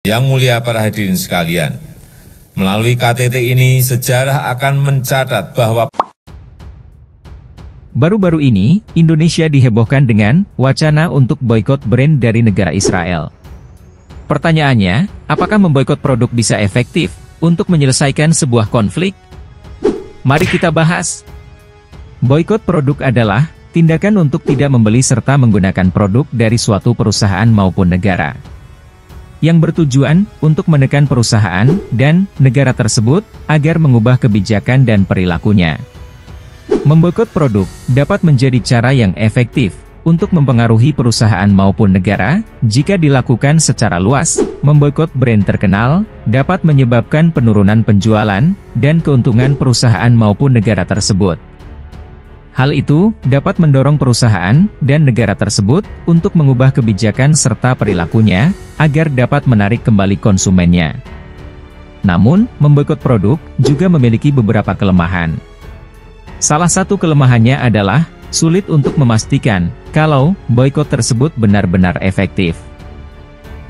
Yang mulia para hadirin sekalian, melalui KTT ini sejarah akan mencatat bahwa baru-baru ini, Indonesia dihebohkan dengan wacana untuk boikot brand dari negara Israel. Pertanyaannya, apakah memboikot produk bisa efektif untuk menyelesaikan sebuah konflik? Mari kita bahas. Boikot produk adalah tindakan untuk tidak membeli serta menggunakan produk dari suatu perusahaan maupun negara, yang bertujuan untuk menekan perusahaan dan negara tersebut agar mengubah kebijakan dan perilakunya. Memboikot produk dapat menjadi cara yang efektif untuk mempengaruhi perusahaan maupun negara. Jika dilakukan secara luas, memboikot brand terkenal dapat menyebabkan penurunan penjualan dan keuntungan perusahaan maupun negara tersebut. Hal itu dapat mendorong perusahaan dan negara tersebut untuk mengubah kebijakan serta perilakunya agar dapat menarik kembali konsumennya. Namun, memboikot produk juga memiliki beberapa kelemahan. Salah satu kelemahannya adalah sulit untuk memastikan kalau boikot tersebut benar-benar efektif.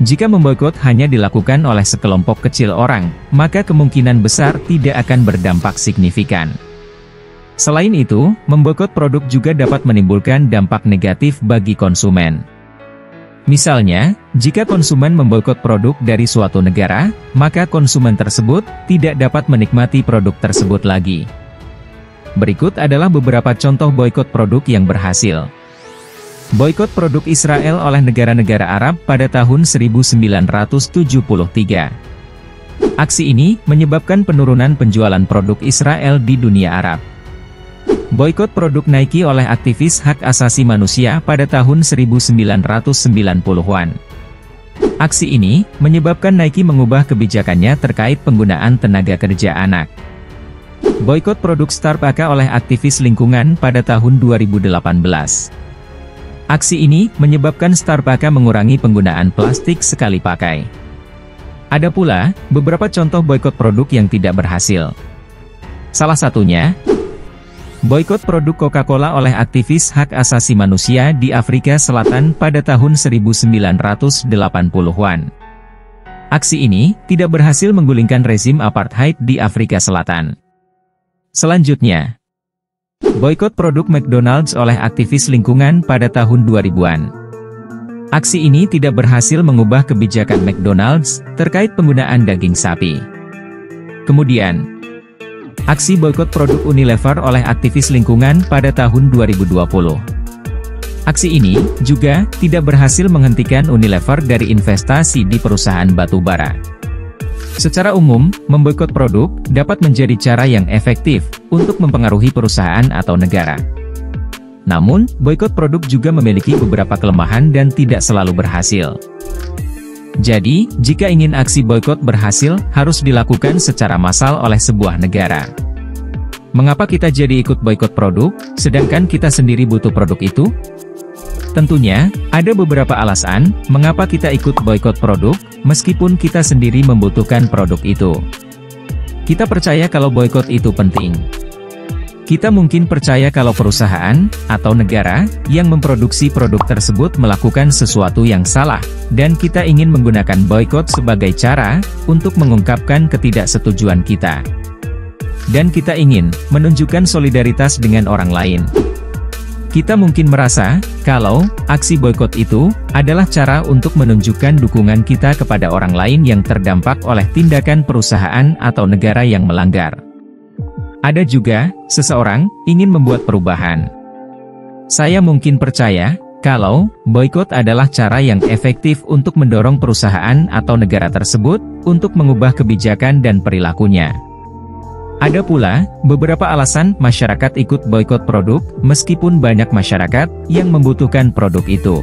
Jika memboikot hanya dilakukan oleh sekelompok kecil orang, maka kemungkinan besar tidak akan berdampak signifikan. Selain itu, memboikot produk juga dapat menimbulkan dampak negatif bagi konsumen. Misalnya, jika konsumen memboikot produk dari suatu negara, maka konsumen tersebut tidak dapat menikmati produk tersebut lagi. Berikut adalah beberapa contoh boikot produk yang berhasil. Boikot produk Israel oleh negara-negara Arab pada tahun 1973. Aksi ini menyebabkan penurunan penjualan produk Israel di dunia Arab. Boikot produk Nike oleh aktivis hak asasi manusia pada tahun 1990-an. Aksi ini menyebabkan Nike mengubah kebijakannya terkait penggunaan tenaga kerja anak. Boikot produk Starbucks oleh aktivis lingkungan pada tahun 2018. Aksi ini menyebabkan Starbucks mengurangi penggunaan plastik sekali pakai. Ada pula beberapa contoh boikot produk yang tidak berhasil. Salah satunya, boikot produk Coca-Cola oleh aktivis hak asasi manusia di Afrika Selatan pada tahun 1980-an. Aksi ini tidak berhasil menggulingkan rezim apartheid di Afrika Selatan. Selanjutnya, boikot produk McDonald's oleh aktivis lingkungan pada tahun 2000-an. Aksi ini tidak berhasil mengubah kebijakan McDonald's terkait penggunaan daging sapi. Kemudian, aksi boikot produk Unilever oleh aktivis lingkungan pada tahun 2020. Aksi ini juga tidak berhasil menghentikan Unilever dari investasi di perusahaan batu bara. Secara umum, memboikot produk dapat menjadi cara yang efektif untuk mempengaruhi perusahaan atau negara. Namun, boikot produk juga memiliki beberapa kelemahan dan tidak selalu berhasil. Jadi, jika ingin aksi boikot berhasil, harus dilakukan secara massal oleh sebuah negara. Mengapa kita jadi ikut boikot produk, sedangkan kita sendiri butuh produk itu? Tentunya, ada beberapa alasan mengapa kita ikut boikot produk, meskipun kita sendiri membutuhkan produk itu. Kita percaya kalau boikot itu penting. Kita mungkin percaya kalau perusahaan atau negara yang memproduksi produk tersebut melakukan sesuatu yang salah, dan kita ingin menggunakan boikot sebagai cara untuk mengungkapkan ketidaksetujuan kita. Dan kita ingin menunjukkan solidaritas dengan orang lain. Kita mungkin merasa kalau aksi boikot itu adalah cara untuk menunjukkan dukungan kita kepada orang lain yang terdampak oleh tindakan perusahaan atau negara yang melanggar. Ada juga seseorang ingin membuat perubahan. Saya mungkin percaya kalau boikot adalah cara yang efektif untuk mendorong perusahaan atau negara tersebut untuk mengubah kebijakan dan perilakunya. Ada pula beberapa alasan masyarakat ikut boikot produk, meskipun banyak masyarakat yang membutuhkan produk itu.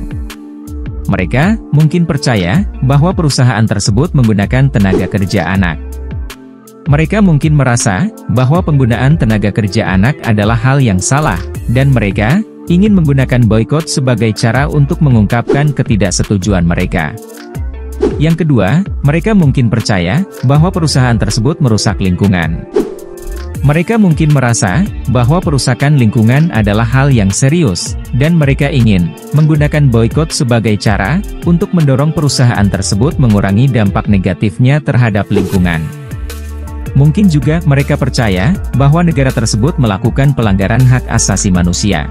Mereka mungkin percaya bahwa perusahaan tersebut menggunakan tenaga kerja anak. Mereka mungkin merasa bahwa penggunaan tenaga kerja anak adalah hal yang salah, dan mereka ingin menggunakan boikot sebagai cara untuk mengungkapkan ketidaksetujuan mereka. Yang kedua, mereka mungkin percaya bahwa perusahaan tersebut merusak lingkungan. Mereka mungkin merasa bahwa perusakan lingkungan adalah hal yang serius, dan mereka ingin menggunakan boikot sebagai cara untuk mendorong perusahaan tersebut mengurangi dampak negatifnya terhadap lingkungan. Mungkin juga mereka percaya bahwa negara tersebut melakukan pelanggaran hak asasi manusia.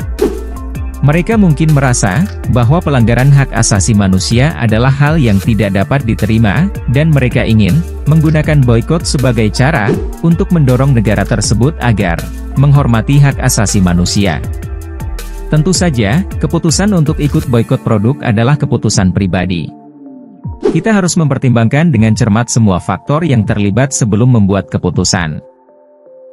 Mereka mungkin merasa bahwa pelanggaran hak asasi manusia adalah hal yang tidak dapat diterima, dan mereka ingin menggunakan boikot sebagai cara untuk mendorong negara tersebut agar menghormati hak asasi manusia. Tentu saja, keputusan untuk ikut boikot produk adalah keputusan pribadi. Kita harus mempertimbangkan dengan cermat semua faktor yang terlibat sebelum membuat keputusan.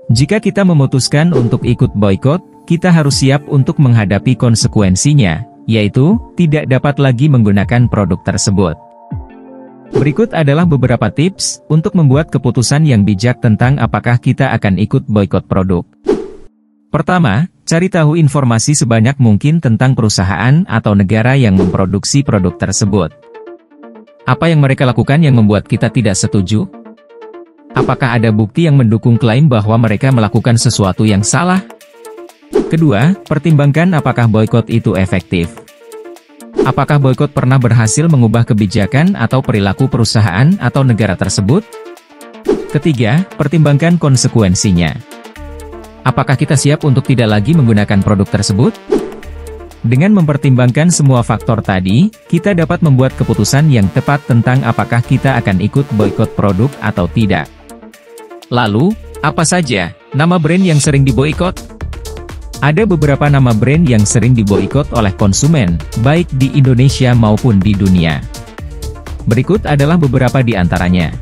Jika kita memutuskan untuk ikut boikot, kita harus siap untuk menghadapi konsekuensinya, yaitu tidak dapat lagi menggunakan produk tersebut. Berikut adalah beberapa tips untuk membuat keputusan yang bijak tentang apakah kita akan ikut boikot produk. Pertama, cari tahu informasi sebanyak mungkin tentang perusahaan atau negara yang memproduksi produk tersebut. Apa yang mereka lakukan yang membuat kita tidak setuju? Apakah ada bukti yang mendukung klaim bahwa mereka melakukan sesuatu yang salah? Kedua, pertimbangkan apakah boikot itu efektif. Apakah boikot pernah berhasil mengubah kebijakan atau perilaku perusahaan atau negara tersebut? Ketiga, pertimbangkan konsekuensinya. Apakah kita siap untuk tidak lagi menggunakan produk tersebut? Dengan mempertimbangkan semua faktor tadi, kita dapat membuat keputusan yang tepat tentang apakah kita akan ikut boikot produk atau tidak. Lalu, apa saja nama brand yang sering diboikot? Ada beberapa nama brand yang sering diboikot oleh konsumen, baik di Indonesia maupun di dunia. Berikut adalah beberapa di antaranya.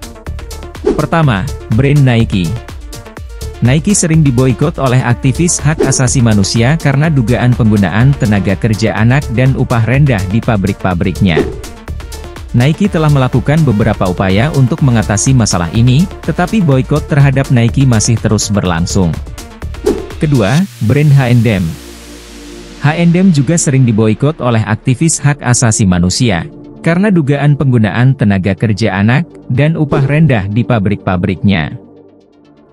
Pertama, brand Nike. Nike sering diboikot oleh aktivis hak asasi manusia karena dugaan penggunaan tenaga kerja anak dan upah rendah di pabrik-pabriknya. Nike telah melakukan beberapa upaya untuk mengatasi masalah ini, tetapi boikot terhadap Nike masih terus berlangsung. Kedua, brand H&M. H&M juga sering diboikot oleh aktivis hak asasi manusia, karena dugaan penggunaan tenaga kerja anak, dan upah rendah di pabrik-pabriknya.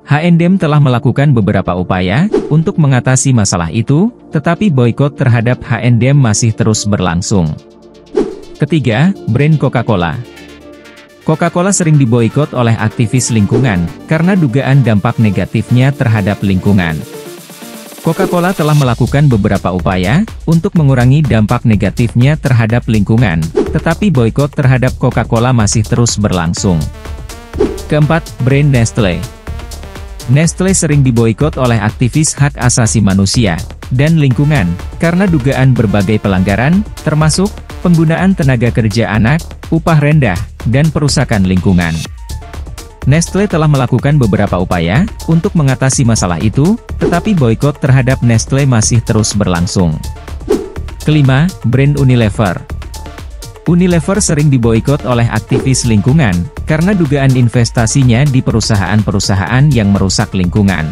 H&M telah melakukan beberapa upaya, untuk mengatasi masalah itu, tetapi boikot terhadap H&M masih terus berlangsung. Ketiga, brand Coca-Cola. Coca-Cola sering diboikot oleh aktivis lingkungan, karena dugaan dampak negatifnya terhadap lingkungan. Coca-Cola telah melakukan beberapa upaya untuk mengurangi dampak negatifnya terhadap lingkungan, tetapi boikot terhadap Coca-Cola masih terus berlangsung. Keempat, brand Nestle. Nestle sering diboikot oleh aktivis hak asasi manusia dan lingkungan karena dugaan berbagai pelanggaran, termasuk penggunaan tenaga kerja anak, upah rendah, dan perusakan lingkungan. Nestle telah melakukan beberapa upaya untuk mengatasi masalah itu, tetapi boikot terhadap Nestle masih terus berlangsung. Kelima, brand Unilever. Unilever sering diboikot oleh aktivis lingkungan, karena dugaan investasinya di perusahaan-perusahaan yang merusak lingkungan.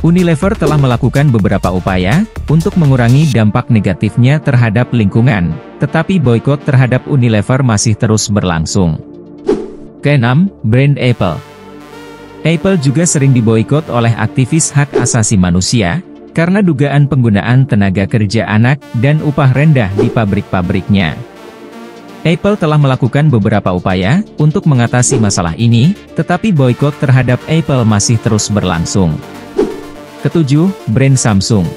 Unilever telah melakukan beberapa upaya untuk mengurangi dampak negatifnya terhadap lingkungan, tetapi boikot terhadap Unilever masih terus berlangsung. Keenam, brand Apple. Apple juga sering diboikot oleh aktivis hak asasi manusia, karena dugaan penggunaan tenaga kerja anak dan upah rendah di pabrik-pabriknya. Apple telah melakukan beberapa upaya untuk mengatasi masalah ini, tetapi boikot terhadap Apple masih terus berlangsung. Ketujuh, brand Samsung.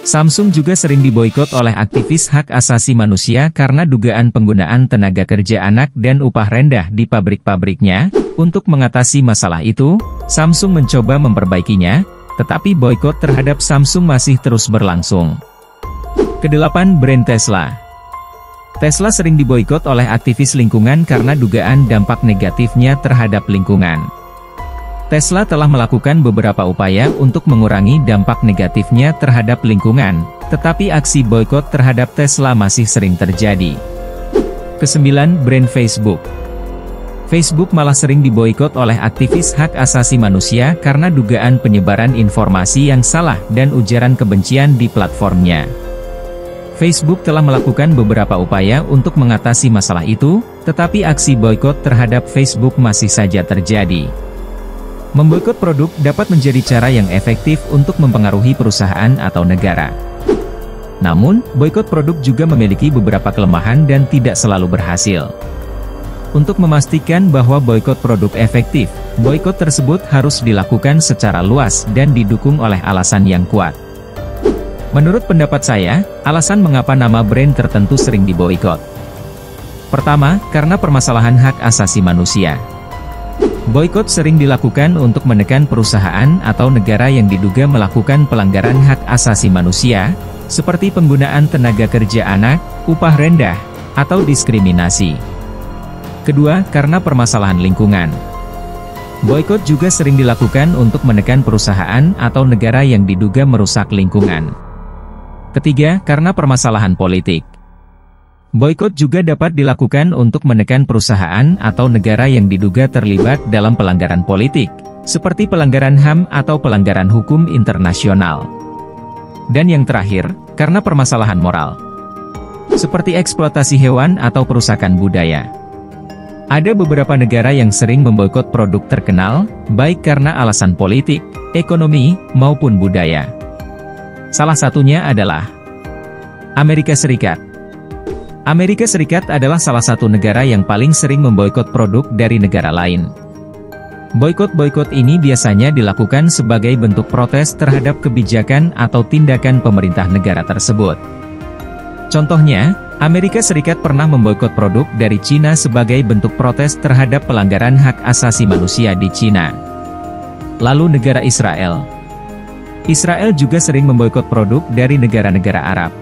Samsung juga sering diboikot oleh aktivis hak asasi manusia karena dugaan penggunaan tenaga kerja anak dan upah rendah di pabrik-pabriknya. Untuk mengatasi masalah itu, Samsung mencoba memperbaikinya, tetapi boikot terhadap Samsung masih terus berlangsung. Kedelapan, brand Tesla. Tesla sering diboikot oleh aktivis lingkungan karena dugaan dampak negatifnya terhadap lingkungan. Tesla telah melakukan beberapa upaya untuk mengurangi dampak negatifnya terhadap lingkungan, tetapi aksi boikot terhadap Tesla masih sering terjadi. Kesembilan, brand Facebook. Facebook malah sering diboikot oleh aktivis hak asasi manusia karena dugaan penyebaran informasi yang salah dan ujaran kebencian di platformnya. Facebook telah melakukan beberapa upaya untuk mengatasi masalah itu, tetapi aksi boikot terhadap Facebook masih saja terjadi. Memboikot produk dapat menjadi cara yang efektif untuk mempengaruhi perusahaan atau negara. Namun, boikot produk juga memiliki beberapa kelemahan dan tidak selalu berhasil. Untuk memastikan bahwa boikot produk efektif, boikot tersebut harus dilakukan secara luas dan didukung oleh alasan yang kuat. Menurut pendapat saya, alasan mengapa nama brand tertentu sering diboikot. Pertama, karena permasalahan hak asasi manusia. Boikot sering dilakukan untuk menekan perusahaan atau negara yang diduga melakukan pelanggaran hak asasi manusia, seperti penggunaan tenaga kerja anak, upah rendah, atau diskriminasi. Kedua, karena permasalahan lingkungan. Boikot juga sering dilakukan untuk menekan perusahaan atau negara yang diduga merusak lingkungan. Ketiga, karena permasalahan politik. Boikot juga dapat dilakukan untuk menekan perusahaan atau negara yang diduga terlibat dalam pelanggaran politik, seperti pelanggaran HAM atau pelanggaran hukum internasional. Dan yang terakhir, karena permasalahan moral, seperti eksploitasi hewan atau perusakan budaya. Ada beberapa negara yang sering memboikot produk terkenal, baik karena alasan politik, ekonomi, maupun budaya. Salah satunya adalah Amerika Serikat. Amerika Serikat adalah salah satu negara yang paling sering memboikot produk dari negara lain. Boikot-boikot ini biasanya dilakukan sebagai bentuk protes terhadap kebijakan atau tindakan pemerintah negara tersebut. Contohnya, Amerika Serikat pernah memboikot produk dari Cina sebagai bentuk protes terhadap pelanggaran hak asasi manusia di Cina. Lalu negara Israel. Israel juga sering memboikot produk dari negara-negara Arab.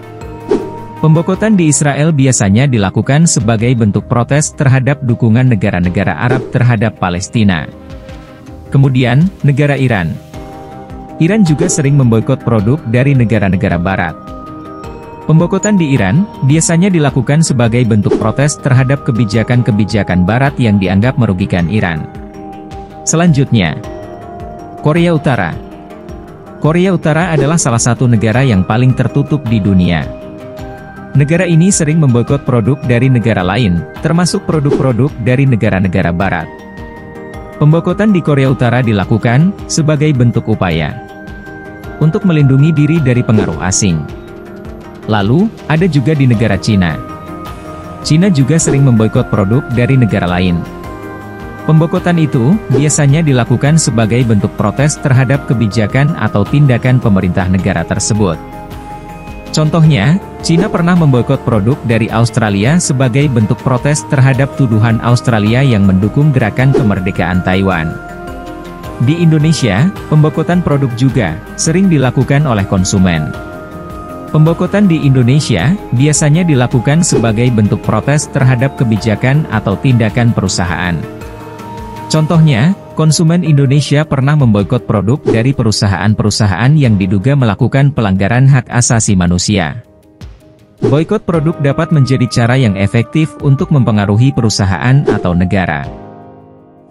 Pemboikotan di Israel biasanya dilakukan sebagai bentuk protes terhadap dukungan negara-negara Arab terhadap Palestina. Kemudian, negara Iran. Iran juga sering memboikot produk dari negara-negara Barat. Pemboikotan di Iran biasanya dilakukan sebagai bentuk protes terhadap kebijakan-kebijakan Barat yang dianggap merugikan Iran. Selanjutnya, Korea Utara. Korea Utara adalah salah satu negara yang paling tertutup di dunia. Negara ini sering memboikot produk dari negara lain, termasuk produk-produk dari negara-negara Barat. Pemboikotan di Korea Utara dilakukan sebagai bentuk upaya untuk melindungi diri dari pengaruh asing. Lalu, ada juga di negara Cina. Cina juga sering memboikot produk dari negara lain. Pemboikotan itu biasanya dilakukan sebagai bentuk protes terhadap kebijakan atau tindakan pemerintah negara tersebut. Contohnya, Cina pernah memboikot produk dari Australia sebagai bentuk protes terhadap tuduhan Australia yang mendukung gerakan kemerdekaan Taiwan. Di Indonesia, pemboikotan produk juga sering dilakukan oleh konsumen. Pemboikotan di Indonesia biasanya dilakukan sebagai bentuk protes terhadap kebijakan atau tindakan perusahaan. Contohnya, konsumen Indonesia pernah memboikot produk dari perusahaan-perusahaan yang diduga melakukan pelanggaran hak asasi manusia. Boikot produk dapat menjadi cara yang efektif untuk mempengaruhi perusahaan atau negara.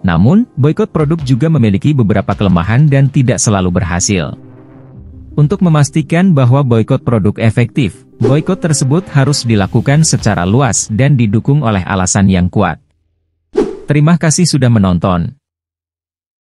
Namun, boikot produk juga memiliki beberapa kelemahan dan tidak selalu berhasil. Untuk memastikan bahwa boikot produk efektif, boikot tersebut harus dilakukan secara luas dan didukung oleh alasan yang kuat. Terima kasih sudah menonton.